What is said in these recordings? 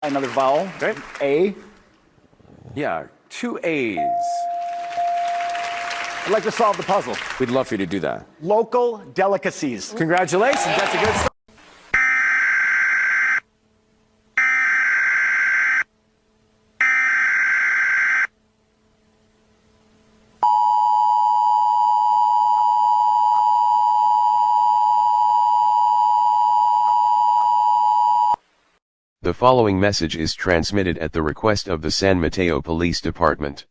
Another vowel. Right? A. Yeah, 2 A's. I'd like to solve the puzzle. We'd love for you to do that. Local delicacies. Congratulations, that's a good start. The following message is transmitted at the request of the San Mateo Police Department.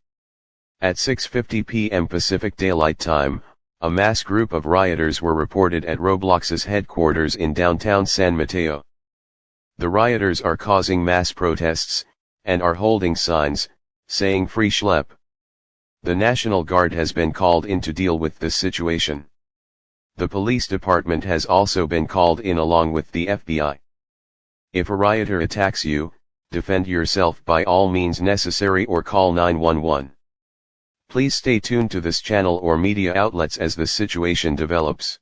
At 6:50 p.m. Pacific Daylight Time, a mass group of rioters were reported at Roblox's headquarters in downtown San Mateo. The rioters are causing mass protests, and are holding signs, saying "Free Schlep." The National Guard has been called in to deal with this situation. The police department has also been called in along with the FBI. If a rioter attacks you, defend yourself by all means necessary or call 911. Please stay tuned to this channel or media outlets as the situation develops.